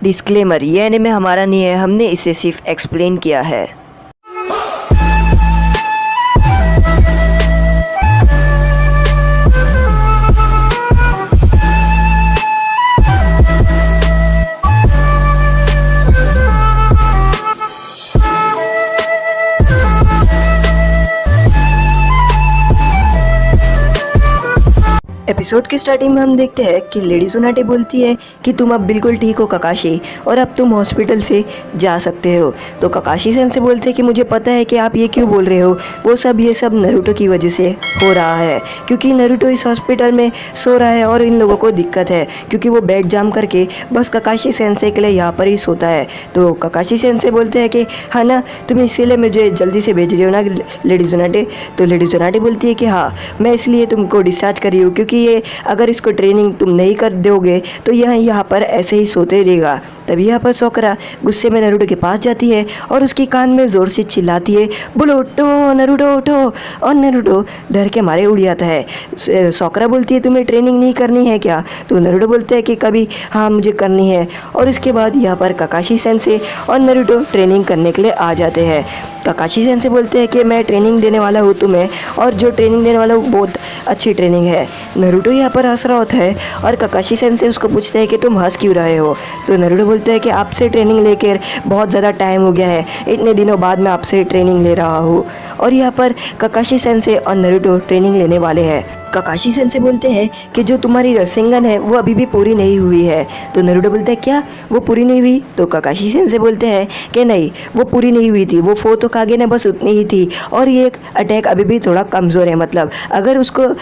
Disclaimer, ये anime हमारा नहीं है, हमने इसे सिर्फ एक्सप्लेन किया है। एपिसोड के स्टार्टिंग में हम देखते हैं कि लेडी उज़ुनाटे बोलती है कि तुम अब बिल्कुल ठीक हो काकाशी, और अब तुम हॉस्पिटल से जा सकते हो। तो काकाशी सेंसे बोलते हैं कि मुझे पता है कि आप ये क्यों बोल रहे हो, वो सब ये सब नारुतो की वजह से हो रहा है, क्योंकि नारुतो इस हॉस्पिटल में सो रहा है और इन लोगों को दिक्कत है क्योंकि वो बेड जाम करके बस काकाशी सेंसे के लिए यहाँ पर ही सोता है। तो काकाशी सेंसे बोलते हैं कि हाँ ना, तुम इसीलिए मुझे जल्दी से भेज रही हो ना लेडी उज़ुनाटे। तो लेडी उज़ुनाटे बोलती है कि हाँ, मैं इसलिए तुमको डिस्चार्ज कर रही हूँ क्योंकि ये अगर इसको ट्रेनिंग तुम नहीं कर दोगे तो यह यहाँ पर ऐसे ही सोते रहेगा। तभी यहाँ पर सोकरा गुस्से में नारुतो के पास जाती है और उसके कान में ज़ोर से चिल्लाती है, बोलो उठो नारुतो उठो। और नारुतो डर के मारे उड़ जाता है। सोकरा बोलती है तुम्हें ट्रेनिंग नहीं करनी है क्या? तो नारुतो बोलते हैं कि कभी हाँ मुझे करनी है। और इसके बाद यहाँ पर काकाशी सेंसे और नारुतो ट्रेनिंग करने के लिए आ जाते हैं। काकाशी सेंसे बोलते हैं कि मैं ट्रेनिंग देने वाला हूँ तुम्हें, और जो ट्रेनिंग देने वाला हूँ बहुत अच्छी ट्रेनिंग है। नारुतो यहाँ पर हंस रहा होता है और काकाशी सेंसे उसको पूछते हैं कि तुम हंस क्यों रहे हो? तो नारुतो बोलते हैं कि आपसे ट्रेनिंग लेकर बहुत ज़्यादा टाइम हो गया है, इतने दिनों बाद मैं आपसे ट्रेनिंग ले रहा हूँ। और यहाँ पर काकाशी सेंसे और नारुतो ट्रेनिंग लेने वाले हैं। काकाशी सेंसे बोलते हैं कि जो तुम्हारी रसेंगन है वो अभी भी पूरी नहीं हुई है। तो नारुतो बोलता है क्या वो पूरी नहीं हुई? तो काकाशी सेंसे बोलते हैं कि नहीं, वो पूरी नहीं हुई थी, वो फोर्थ होकागे ने बस उतनी ही थी, और ये अटैक अभी भी थोड़ा कमज़ोर है। मतलब अगर उसको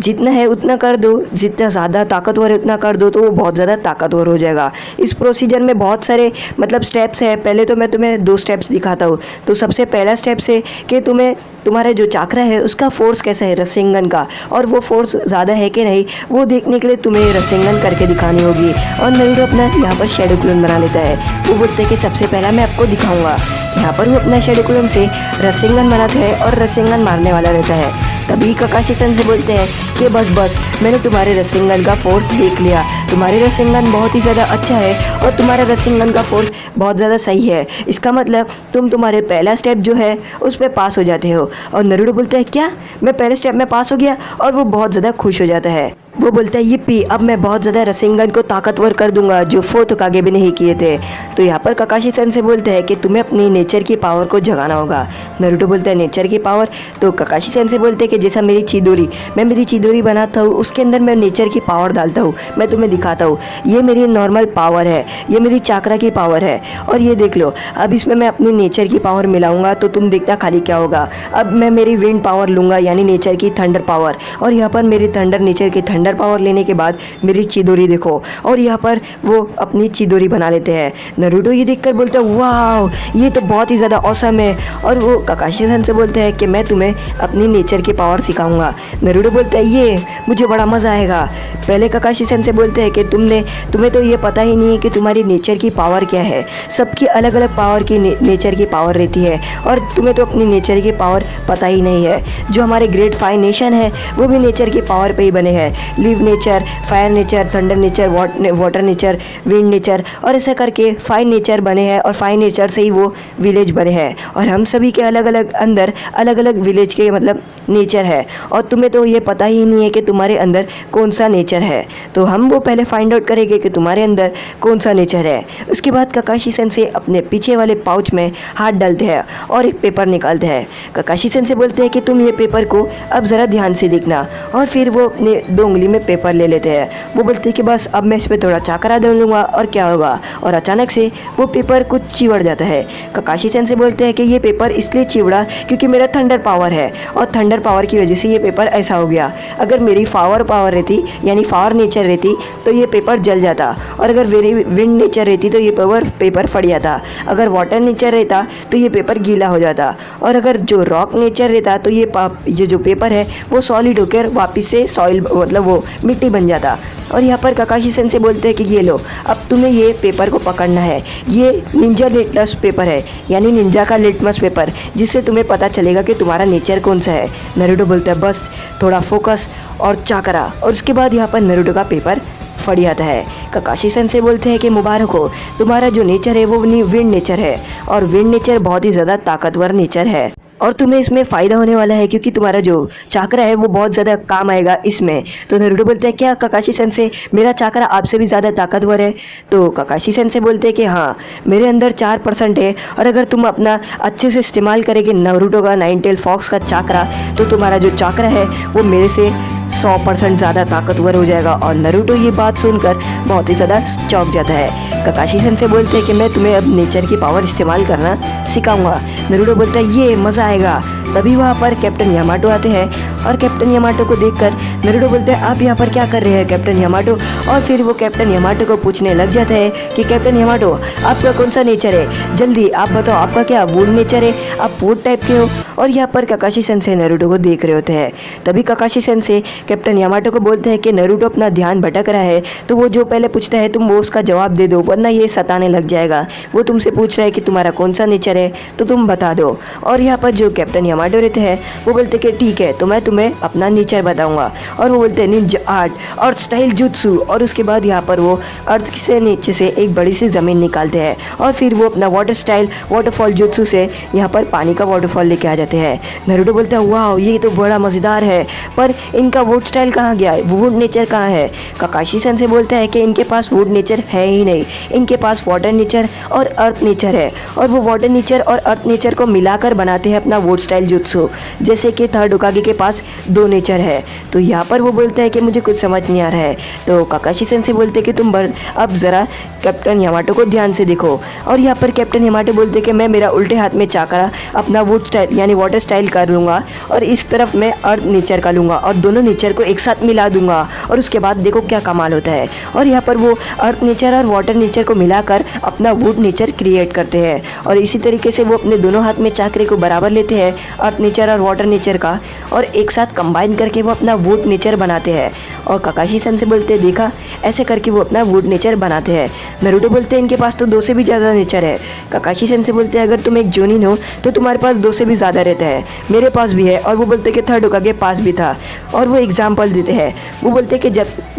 जितना है उतना कर दो, जितना ज़्यादा ताकतवर है उतना कर दो तो वो बहुत ज़्यादा ताकतवर हो जाएगा। इस प्रोसीजर में बहुत सारे मतलब स्टेप्स है। पहले तो मैं तुम्हें 2 स्टेप्स दिखाता हूँ। तो सबसे पहला स्टेप्स है कि तुम्हारा जो चाकरा है उसका फोर्स कैसा है रसेंगन का, और वो फोर्स ज़्यादा है कि नहीं वो देखने के लिए तुम्हें रसेंगन करके दिखानी होगी। और नारुतो अपना यहाँ पर शैडो क्लोन बना लेता है। वो बोलते हैं कि सबसे पहला मैं आपको दिखाऊंगा। यहाँ पर वो अपना शैडो क्लोन से रसेंगन बनाता है और रसेंगन मारने वाला रहता है। तभी काकाशी सेंसे बोलते हैं कि बस मैंने तुम्हारे रसेंगन का फोर्स देख लिया, तुम्हारे रसेंगन बहुत ही ज़्यादा अच्छा है और तुम्हारा रसेंगन का फोर्स बहुत ज़्यादा सही है। इसका मतलब तुम्हारे पहला स्टेप जो है उस पर पास हो जाते हो। और नारुतो बोलता है क्या मैं पहले स्टेप में पास हो गया? और वो बहुत ज़्यादा खुश हो जाता है। वो बोलता है yippee, अब मैं बहुत ज़्यादा रसेंगन को ताकतवर कर दूंगा जो फोर्थ होकागे भी नहीं किए थे। तो यहाँ पर काकाशी सेंसे बोलते हैं कि तुम्हें अपनी नेचर की पावर को जगाना होगा। नारुतो बोलता है नेचर की पावर? तो काकाशी सेंसे बोलते हैं कि जैसा मैं मेरी चिदोरी बनाता हूँ उसके अंदर मैं नेचर की पावर डालता हूँ, मैं तुम्हें दिखाता हूँ। ये मेरी नॉर्मल पावर है, ये मेरी चाकरा की पावर है, और ये देख लो अब इसमें मैं अपनी नेचर की पावर मिलाऊंगा तो तुम देखना खाली क्या होगा। अब मैं मेरी विंड पावर लूँगा यानी नेचर की थंडर पावर, और यहाँ पर मेरी थंडर नेचर की थंडर पावर लेने के बाद मेरी चिदोरी देखो, और यहाँ पर वो अपनी चिदोरी बना लेते हैं। नारुतो ये देखकर बोलता है वाह ये तो बहुत ही ज़्यादा ऑसम है। और वो काकाशी सेंसे बोलते हैं कि मैं तुम्हें अपनी नेचर की पावर सिखाऊंगा। नारुतो बोलता है ये मुझे बड़ा मज़ा आएगा। पहले काकाशी सेंसे बोलते हैं कि तुम्हें तो ये पता ही नहीं है कि तुम्हारी नेचर की पावर क्या है। सबकी अलग अलग पावर की नेचर की पावर रहती है, और तुम्हें तो अपनी नेचर की पावर पता ही नहीं है। जो हमारे ग्रेट 5 नेशन है वो भी नेचर की पावर पे ही बने हैं। Live nature, fire nature, thunder nature, water nature, wind nature, और ऐसा करके 5 नेचर बने हैं, और 5 नेचर से ही वो विलेज बने हैं। और हम सभी के अलग अलग अंदर अलग अलग विलेज के मतलब नेचर है, और तुम्हें तो ये पता ही नहीं है कि तुम्हारे अंदर कौन सा नेचर है। तो हम वो पहले फाइंड आउट करेंगे कि तुम्हारे अंदर कौन सा नेचर है। उसके बाद काकाशी सेंसे अपने पीछे वाले पाउच में हाथ डालते हैं और एक पेपर निकालते हैं। काकाशी सेंसे बोलते हैं कि तुम ये पेपर को अब ज़रा ध्यान से देखना, और फिर वो अपने 2 उंगली में पेपर ले लेते हैं। वो बोलते हैं कि बस अब मैं इस पर थोड़ा चाकरा डाल लूँगा और क्या होगा। और अचानक से वो पेपर कुछ चिवड़ जाता है। काकाशी सेंसे बोलते हैं कि ये पेपर इसलिए चिवड़ा क्योंकि मेरा थंडर पावर है, और थंडर पावर की वजह से ये पेपर ऐसा हो गया। अगर मेरी पावर रहती यानी फायर नेचर रहती तो ये पेपर जल जाता, और अगर मेरी विंड नेचर रहती तो ये पेपर फट जाता। अगर वाटर नेचर रहता तो ये पेपर गीला हो जाता, और अगर जो रॉक नेचर रहता तो ये जो पेपर है वो सॉलिड होकर वापस से सॉइल मतलब वो मिट्टी बन जाता। और यहाँ पर काकाशी सेंसे बोलते हैं कि ये लो अब तुम्हें ये पेपर को पकड़ना है। ये निंजा लिटमस पेपर है यानी निंजा का लिटमस पेपर, जिससे तुम्हें पता चलेगा कि तुम्हारा नेचर कौन सा है। नारुतो बोलता है बस थोड़ा फोकस और चाकरा, और उसके बाद यहाँ पर नारुतो का पेपर फट जाता है। ककाशी सेंसे बोलते हैं कि मुबारक हो, तुम्हारा जो नेचर है वो विंड नेचर है और विंड नेचर बहुत ही ज़्यादा ताकतवर नेचर है और तुम्हें इसमें फ़ायदा होने वाला है क्योंकि तुम्हारा जो चाकरा है वो बहुत ज़्यादा काम आएगा इसमें। तो नारुतो बोलते हैं क्या ककाशी सेंसे मेरा चाकरा आपसे भी ज़्यादा ताकतवर है? तो ककाशी सेंसे बोलते हैं कि हाँ, मेरे अंदर 4% है और अगर तुम अपना अच्छे से इस्तेमाल करेंगे नारुतो का 9 टेल फॉक्स का चाकरा तो तुम्हारा जो चाकरा है वो मेरे से 100% ज़्यादा ताकतवर हो जाएगा। और नारुतो ये बात सुनकर बहुत ही ज़्यादा चौंक जाता है। ककाशी सेंसे बोलते हैं कि मैं तुम्हें अब नेचर की पावर इस्तेमाल करना सिखाऊंगा। नारुतो बोलता है ये मज़ा आएगा। तभी वहाँ पर कैप्टन यामाटो आते हैं और कैप्टन यामाटो को देखकर नारुतो बोलते हैं आप यहाँ पर क्या कर रहे हैं कैप्टन यामाटो? और फिर वो कैप्टन यामाटो को पूछने लग जाता है कि कैप्टन यामाटो आपका कौन सा नेचर है, जल्दी आप बताओ आपका क्या वुड नेचर है, आप वुड टाइप के हो? और यहाँ पर ककाशी सेंसे नारुतो को देख रहे होते हैं। तभी ककाशी सेंसे कैप्टन यामाटो को बोलते हैं कि नारुतो अपना ध्यान भटक रहा है तो वो जो पहले पूछता है तुम वो उसका जवाब दे दो वरना ये सताने लग जाएगा। वो तुमसे पूछ रहा है कि तुम्हारा कौन सा नेचर है तो तुम बता दो। और यहाँ पर जो कैप्टन यामाटो रहते हैं वो बोलते कि ठीक है तो मैं तुम्हें अपना नेचर बताऊंगा। और वो बोलते हैं निंजा आर्ट और स्टाइल जुत्सु। और उसके बाद यहाँ पर वो अर्थ से नीचे से एक बड़ी सी ज़मीन निकालते हैं और फिर वो अपना वाटर स्टाइल वाटरफॉल जुत्सु से यहाँ पर पानी का वाटरफॉल लेके आ जाते हैं। नारुतो बोलता है वाह ये तो बड़ा मज़ेदार है, पर इनका वुड स्टाइल कहाँ गया, वुड नेचर कहाँ है? ककाशी सेंसे बोलता है कि इनके पास वुड नेचर है ही नहीं, इनके पास वाटर नेचर और अर्थ नेचर है और वो वाटर नेचर और अर्थ नेचर को मिलाकर बनाते हैं अपना वुड स्टाइल जुत्सु। जैसे कि थर्ड होकागे के पास 2 नेचर है। तो यहाँ पर वो बोलता है कि मुझे कुछ समझ नहीं आ रहा है। तो ककाशी सेंसे बोलते हैं कि तुम अब ज़रा कैप्टन यामाटो को ध्यान से देखो। और यहाँ पर कैप्टन यामाटो बोलते हैं कि मैं मेरा उल्टे हाथ में चाकरा अपना वुड स्टाइल यानी वाटर स्टाइल कर लूँगा और इस तरफ मैं अर्थ नेचर का लूँगा और दोनों नेचर को एक साथ मिला दूंगा और उसके बाद देखो क्या कमाल होता है। और यहाँ पर वो अर्थ नेचर और वाटर नेचर को मिलाकर अपना वुड नेचर क्रिएट करते हैं और इसी तरीके से वो अपने दोनों हाथ में चाकरे को बराबर लेते हैं अर्थ नेचर और वाटर नेचर का और एक साथ कंबाइन करके वो अपना वुड नेचर बनाते हैं। और ककाशी सन से बोलते हैं देखा ऐसे करके वो अपना वुड नेचर बनाते हैं। नारुतो बोलते हैं इनके पास तो 2 से भी ज़्यादा नेचर है। ककाशी सन से बोलते हैं अगर तुम एक जोनिन हो तो तुम्हारे पास 2 से भी ज़्यादा रहता है, मेरे पास भी है। और वो बोलते हैं कि थर्ड होकागे पास भी था। और वो एग्जाम्पल देते हैं, वो बोलते हैं कि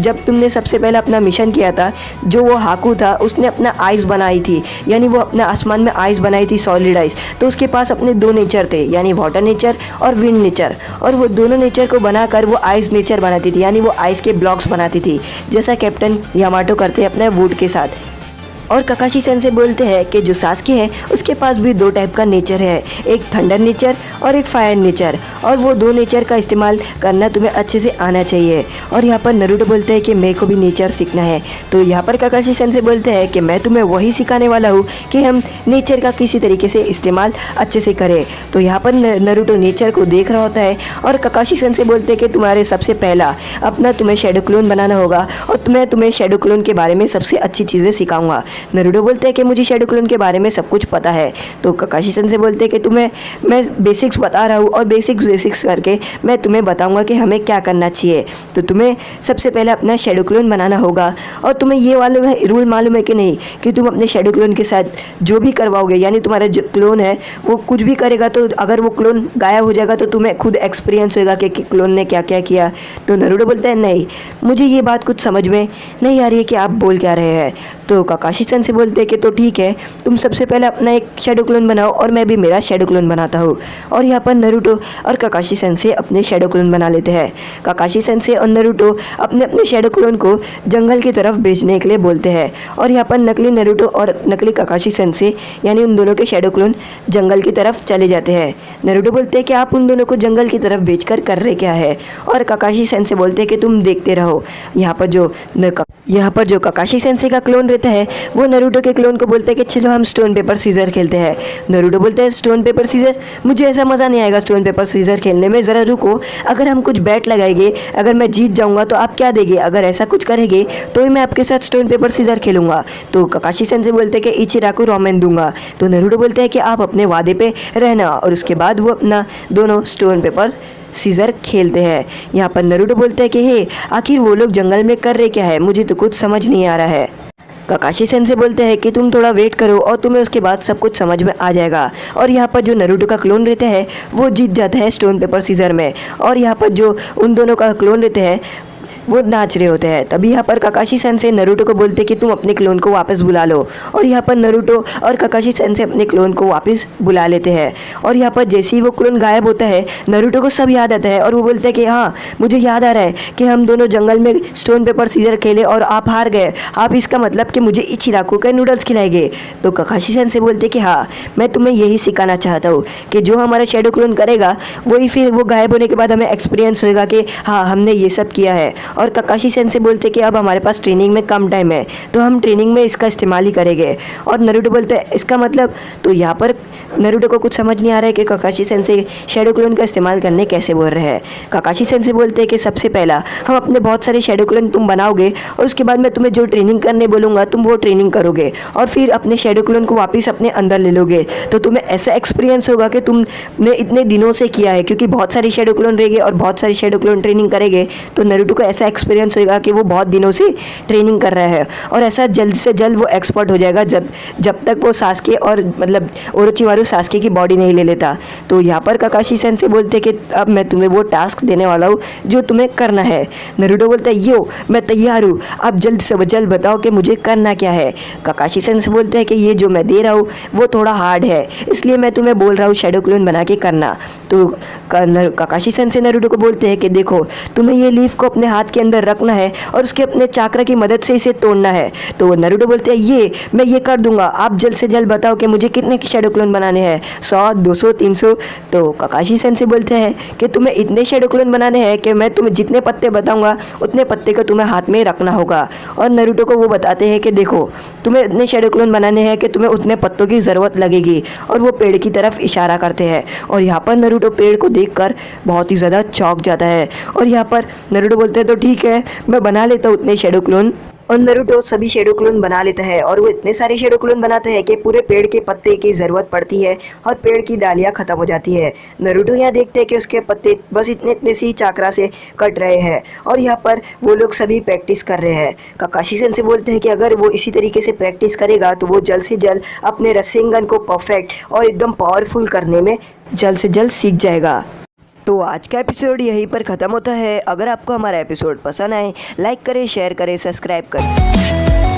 जब तुमने सबसे पहले अपना मिशन किया था जो वो हाकू था उसने अपना आइस बनाई थी यानी वो अपने आसमान में आइस बनाई थी सॉलिड आइस। तो उसके पास अपने 2 नेचर थे यानी वाटर नेचर और विंड नेचर और वो दोनों नेचर को बनाकर वो आइस नेचर बनाती थी यानी वो आइस के ब्लॉक्स बनाती थी जैसा कैप्टन यामाटो करते हैं अपने वुड के साथ। और ककाशी सेंसे बोलते हैं कि जो सास्के है उसके पास भी 2 टाइप का नेचर है, एक थंडर नेचर और एक फायर नेचर और वो 2 नेचर का इस्तेमाल करना तुम्हें अच्छे से आना चाहिए। और यहाँ पर नारुतो बोलते हैं कि मेरे को भी नेचर सीखना है। तो यहाँ पर ककाशी सेंसे बोलते हैं कि मैं तुम्हें वही सिखाने वाला हूँ कि हम नेचर का किसी तरीके से इस्तेमाल अच्छे से करें। तो यहाँ पर नारुतो नेचर को देख रहा होता है और ककाशी सेंसे बोलते हैं कि तुम्हारे सबसे पहला अपना तुम्हें शैडो क्लोन बनाना होगा और मैं तुम्हें शैडो क्लोन के बारे में सबसे अच्छी चीज़ें सिखाऊंगा। नारुतो बोलते हैं कि मुझे शैडो क्लोन के बारे में सब कुछ पता है। तो ककाशी सेंसे बोलते हैं कि तुम्हें मैं बेसिक्स बता रहा हूँ और बेसिक्स करके मैं तुम्हें बताऊंगा कि हमें क्या करना चाहिए। तो तुम्हें सबसे पहले अपना शैडो क्लोन बनाना होगा और तुम्हें ये मालूम है रूल मालूम है कि नहीं कि तुम अपने शैडो क्लोन के साथ जो भी करवाओगे यानी तुम्हारा जो क्लोन है वो कुछ भी करेगा तो अगर वो क्लोन गायब हो जाएगा तो तुम्हें खुद एक्सपीरियंस होगा कि क्लोन ने क्या क्या किया। तो नारुतो बोलता है नहीं मुझे ये बात कुछ समझ में नहीं आ रही है कि आप बोल क्या रहे हैं। तो ककाशी सन से बोलते हैं कि तो ठीक है तुम सबसे पहले अपना एक शैडो क्लोन बनाओ और मैं भी मेरा शैडो क्लोन बनाता हूँ। और यहाँ पर नारुतो और ककाशी सन से अपने शैडो क्लोन बना लेते हैं। ककाशी सन से और नारुतो अपने अपने शैडो क्लोन को जंगल की तरफ भेजने के लिए बोलते हैं और यहाँ पर नकली नारुतो और नकली ककाशी सन से यानी उन दोनों के शैडो क्लोन जंगल की तरफ चले जाते हैं। नारुतो बोलते हैं कि आप उन दोनों को जंगल की तरफ भेजकर कर रहे क्या है और ककाशी सन से बोलते हैं कि तुम देखते रहो। यहाँ पर जो ककाशी सेंसे का क्लोन रहता है वो नारुतो के क्लोन को बोलता है कि चलो हम स्टोन पेपर सीजर खेलते हैं। नारुतो बोलते हैं स्टोन पेपर सीजर मुझे ऐसा मज़ा नहीं आएगा स्टोन पेपर सीजर खेलने में, ज़रा रुको अगर हम कुछ बैट लगाएंगे अगर मैं जीत जाऊंगा तो आप क्या देंगे, अगर ऐसा कुछ करेंगे तो ही मैं आपके साथ स्टोन पेपर सीजर खेलूंगा। तो ककाशी सेंसे बोलते हैं कि इचिराकू रामेन दूंगा। तो नारुतो बोलते हैं कि आप अपने वादे पे रहना और उसके बाद वो अपना दोनों स्टोन पेपर सीजर खेलते हैं। यहाँ पर नारुतो बोलते हैं कि हे आखिर वो लोग जंगल में कर रहे क्या है, मुझे तो कुछ समझ नहीं आ रहा है। ककाशी सेंसे बोलते हैं कि तुम थोड़ा वेट करो और तुम्हें उसके बाद सब कुछ समझ में आ जाएगा। और यहाँ पर जो नारुतो का क्लोन रहता है वो जीत जाता है स्टोन पेपर सीजर में और यहाँ पर जो उन दोनों का क्लोन रहते हैं वो नाच रहे होते हैं। तभी यहाँ पर काकाशी सेंसे नरूटो को बोलते कि तुम अपने क्लोन को वापस बुला लो, और यहाँ पर नरूटो और काकाशी सेंसे अपने क्लोन को वापस बुला लेते हैं। और यहाँ पर जैसे ही वो क्लोन गायब होता है, नरूटो को सब याद आता है और वो बोलते हैं कि हाँ, मुझे याद आ रहा है कि हम दोनों जंगल में स्टोन पेपर सीजर खेले और आप हार गए। आप इसका मतलब कि मुझे इचिराको के नूडल्स खिलाएंगे। तो काकाशी सेंसे बोलते कि हाँ, मैं तुम्हें यही सिखाना चाहता हूँ कि जो हमारा शेडो क्लोन करेगा वही फिर वो गायब होने के बाद हमें एक्सपीरियंस होएगा कि हाँ, हमने ये सब किया है। और काकाशी सेंसे बोलते कि अब हमारे पास ट्रेनिंग में कम टाइम है, तो हम ट्रेनिंग में इसका इस्तेमाल ही करेंगे। और नरूटो बोलते हैं इसका मतलब, तो यहाँ पर नरूटो को कुछ समझ नहीं आ रहा है कि काकाशी सेंसे शेडो क्लोन का इस्तेमाल करने कैसे बोल रहे हैं। काकाशी सेंसे बोलते हैं कि सबसे पहला हम अपने बहुत सारे शेडो क्लोन तुम बनाओगे और उसके बाद मैं तुम्हें जो ट्रेनिंग करने बोलूँगा तुम वो ट्रेनिंग करोगे और फिर अपने शेडो क्लोन को वापस अपने अंदर ले लोगे। तो तुम्हें ऐसा एक्सपीरियंस होगा कि तुमने इतने दिनों से किया है, क्योंकि बहुत सारे शेडो क्लोन रहेंगे और बहुत सारे शेडो क्लोन ट्रेनिंग करेंगे। तो नरूटो को ऐसा एक्सपीरियंस होगा कि वो बहुत दिनों से ट्रेनिंग कर रहा है और ऐसा जल्द से जल्द वो एक्सपर्ट हो जाएगा जब तक वो सास्के और मतलब ओरोचिमारू सास्के की बॉडी नहीं ले लेता। तो यहाँ पर काकाशी सेंसे बोलते कि अब मैं तुम्हें वो टास्क देने वाला हूँ जो तुम्हें करना है। नरूटो बोलता है यो, मैं तैयार हूँ, आप जल्द से जल्द बताओ कि मुझे करना क्या है। काकाशी सेंसे बोलते हैं कि ये जो मैं दे रहा हूँ वो थोड़ा हार्ड है, इसलिए मैं तुम्हें बोल रहा हूँ शेडो क्लोन बना के करना। तो काकाशी सेंसे नरूटो को बोलते हैं कि देखो, तुम्हें ये लीफ को अपने हाथ के अंदर रखना है और उसके अपने चाक्रा की मदद से इसे तोड़ना है। तो नरूटो बोलते हैं ये मैं ये कर दूंगा, आप जल्द से जल्द बताओ कि मुझे कितने शेडो क्लोन बनाने हैं, 100, 200, 300। तो काकाशी सेंसे बोलते हैं कि तुम्हें इतने शेडो क्लोन बनाने हैं कि मैं तुम्हें जितने पत्ते बताऊंगा उतने पत्ते को तुम्हें हाथ में रखना होगा। और नरूटो को वो बताते हैं कि देखो, तुम्हें इतने शेडो क्लोन बनाने हैं कि तुम्हें उतने पत्तों की ज़रूरत लगेगी। और वो पेड़ की तरफ इशारा करते हैं और यहाँ पर नरूटो पेड़ को देखकर बहुत ही ज़्यादा चौंक जाता है। और यहाँ पर नरूटो बोलते हैं तो ठीक है, मैं बना लेता हूँ उतने शेडो क्लोन। और नरूटो सभी शेडो क्लोन बना लेता है और वो इतने सारे शेडो क्लोन बनाते हैं कि पूरे पेड़ के पत्ते की ज़रूरत पड़ती है और पेड़ की डालियाँ ख़त्म हो जाती है। नरूटो यहाँ देखते हैं कि उसके पत्ते बस इतने इतने सी चाकरा से कट रहे हैं और यहाँ पर वो लोग सभी प्रैक्टिस कर रहे हैं। काकाशी सेंसे बोलते हैं कि अगर वो इसी तरीके से प्रैक्टिस करेगा तो वो जल्द से जल्द अपने रसेंगन को परफेक्ट और एकदम पावरफुल करने में जल्द से जल्द सीख जाएगा। तो आज का एपिसोड यहीं पर ख़त्म होता है। अगर आपको हमारा एपिसोड पसंद आए, लाइक करें, शेयर करें, सब्सक्राइब करें।